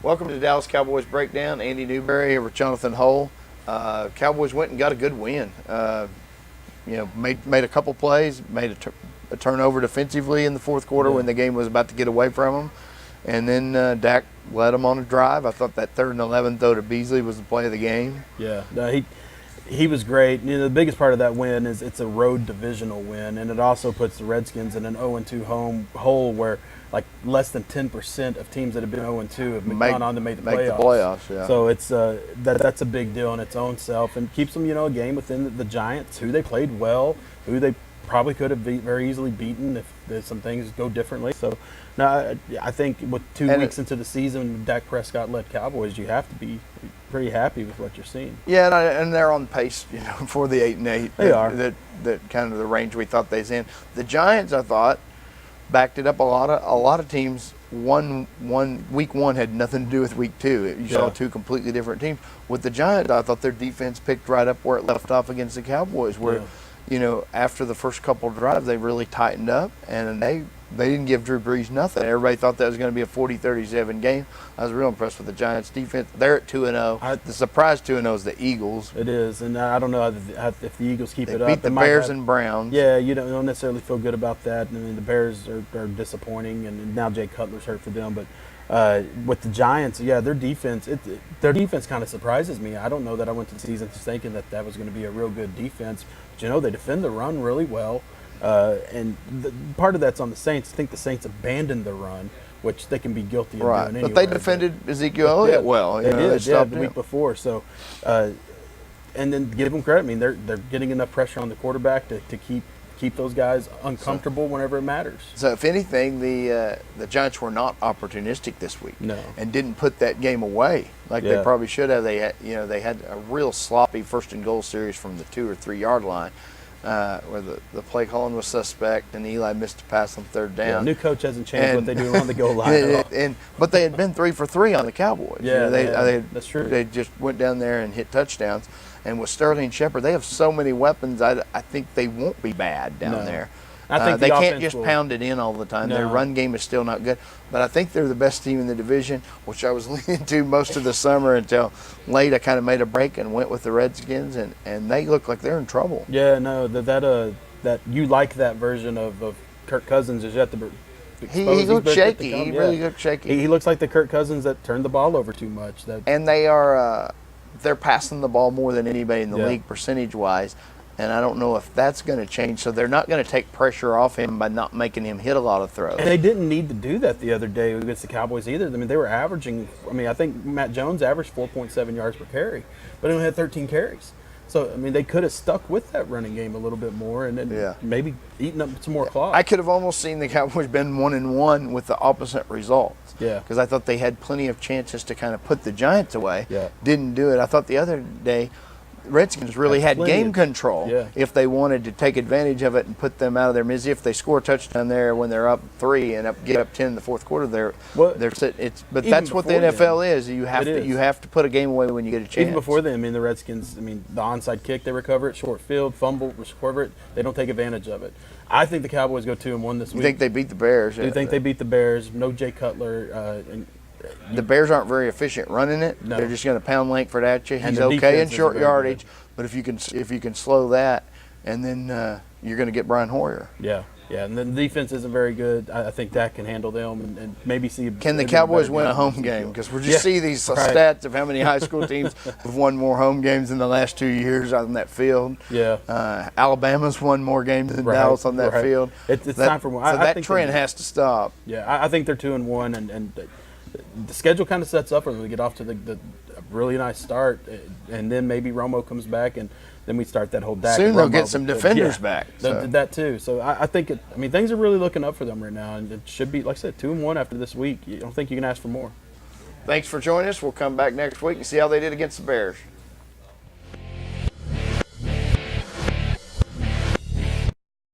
Welcome to the Dallas Cowboys Breakdown. Andy Newberry here with Jonathan Hull. Cowboys went and got a good win. Made a couple plays, made a turnover defensively in the fourth quarter when the game was about to get away from them. And then Dak led them on a drive. I thought that 3rd and 11 throw to Beasley was the play of the game. Yeah, no, he was great. You know, the biggest part of that win is it's a road divisional win, and it also puts the Redskins in an 0-2 hole where like less than 10% of teams that have been 0-2 have gone on to make the playoffs. Yeah. So it's that's a big deal in its own self, and keeps them, a game within the Giants, who they played well, who they probably could have very easily beaten if some things go differently. So now I think with 2 weeks into the season, Dak Prescott led Cowboys, you have to be pretty happy with what you're seeing. Yeah, and they're on pace, for the 8-8. They are. That kind of the range we thought they was in. The Giants, I thought, backed it up. A lot of teams. Week 1 had nothing to do with week 2. You saw two completely different teams. With the Giants, I thought their defense picked right up where it left off against the Cowboys, where after the first couple of drives, they really tightened up, and they didn't give Drew Brees nothing. Everybody thought that was going to be a 40-37 game. I was real impressed with the Giants' defense. They're at 2-0. The surprise 2-0 is the Eagles. It is, and I don't know if the Eagles keep it up. They beat the Bears and Browns. Yeah, you don't necessarily feel good about that. I mean, the Bears are disappointing, and now Jay Cutler's hurt for them. But with the Giants, their defense kind of surprises me. I don't know that I went to the season just thinking that was going to be a real good defense. But, they defend the run really well. And part of that's on the Saints. I think the Saints abandoned the run, which they can be guilty of doing anyway. But they defended Ezekiel Elliott well. They did the week before. So, and then give them credit. I mean, they're getting enough pressure on the quarterback to keep those guys uncomfortable whenever it matters. So, if anything, the Giants were not opportunistic this week. No. And didn't put that game away like they probably should have. They had a real sloppy 1st and goal series from the 2 or 3 yard line. Where the play calling was suspect, and Eli missed a pass on 3rd down. Yeah, new coach hasn't changed what they do on the goal line. But they had been 3 for 3 on the Cowboys. That's true. They just went down there and hit touchdowns. And with Sterling Shepard, they have so many weapons. I think they won't be bad down there. I think they can't just pound it in all the time. Their run game is still not good. But I think they're the best team in the division, which I was leaning to most of the summer until late. I kind of made a break and went with the Redskins, and they look like they're in trouble. Yeah, no, that you like that version of Kirk Cousins. Is yet to he looked shaky. He really looked shaky. He looks like the Kirk Cousins that turned the ball over too much. And they're passing the ball more than anybody in the league percentage-wise. And I don't know if that's going to change. So they're not going to take pressure off him by not making him hit a lot of throws. And they didn't need to do that the other day against the Cowboys either. I mean, they were averaging – I think Matt Jones averaged 4.7 yards per carry, but he only had 13 carries. So, I mean, they could have stuck with that running game a little bit more and then maybe eaten up some more clock. I could have almost seen the Cowboys been 1-1 with the opposite results. Yeah. Because I thought they had plenty of chances to kind of put the Giants away. Yeah. Didn't do it. I thought the other day – Redskins really had game control if they wanted to take advantage of it and put them out of their misery. If they score a touchdown there when they're up 3 and get up 10 in the fourth quarter, they're but that's what the NFL is. You have to put a game away when you get a chance. Even before then, the Redskins, the onside kick, they recover it, short field, fumble, recover it. They don't take advantage of it. I think the Cowboys go 2-1 this week. You think they beat the Bears? I do think they beat the Bears. No Jay Cutler. The Bears aren't very efficient running it. No. They're just going to pound Langford at you. He's the okay in short yardage, good. But if you can slow that, and then you're going to get Brian Hoyer. Yeah, and then the defense isn't very good. I think that can handle them and maybe see. Can the Cowboys win a home game? Because we just see these stats of how many high school teams have won more home games in the last 2 years on that field. Yeah, Alabama's won more games than Dallas on that field. It's time for more. So that trend has to stop. Yeah, I think they're 2-1 and the schedule kind of sets up for them to get off to the really nice start, and then maybe Romo comes back, and then we start that whole Dak. Soon they'll get some defenders back. So. That too. So I think things are really looking up for them right now, and it should be, like I said, 2-1 after this week. You don't think you can ask for more. Thanks for joining us. We'll come back next week and see how they did against the Bears.